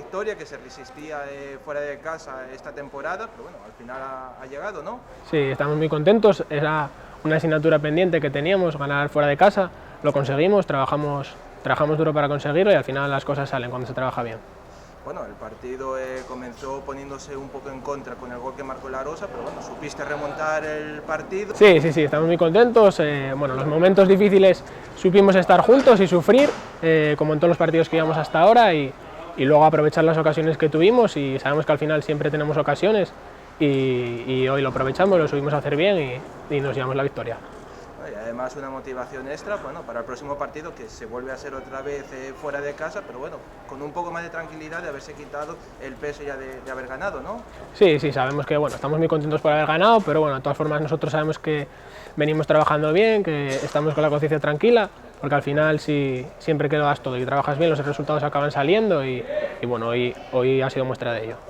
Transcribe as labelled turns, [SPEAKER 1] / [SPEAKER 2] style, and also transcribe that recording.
[SPEAKER 1] victoria que se resistía fuera de casa esta temporada, pero bueno, al final ha llegado, ¿no?
[SPEAKER 2] Sí, estamos muy contentos, era una asignatura pendiente que teníamos, ganar fuera de casa, lo conseguimos, trabajamos duro para conseguirlo y al final las cosas salen cuando se trabaja bien.
[SPEAKER 1] Bueno, el partido comenzó poniéndose un poco en contra con el gol que marcó La Rosa, pero bueno, supiste remontar el partido.
[SPEAKER 2] Sí, estamos muy contentos. Bueno, los momentos difíciles supimos estar juntos y sufrir, como en todos los partidos que íbamos hasta ahora, y luego aprovechar las ocasiones que tuvimos, y sabemos que al final siempre tenemos ocasiones, y hoy lo aprovechamos, lo supimos hacer bien y nos llevamos la victoria.
[SPEAKER 1] Y además una motivación extra, bueno, para el próximo partido, que se vuelve a hacer otra vez fuera de casa, pero bueno, con un poco más de tranquilidad de haberse quitado el peso ya de haber ganado, ¿no?
[SPEAKER 2] Sí, sabemos que bueno, estamos muy contentos por haber ganado, pero bueno, de todas formas nosotros sabemos que venimos trabajando bien, que estamos con la conciencia tranquila, porque al final si siempre que lo das todo y trabajas bien, los resultados acaban saliendo y bueno, hoy ha sido muestra de ello.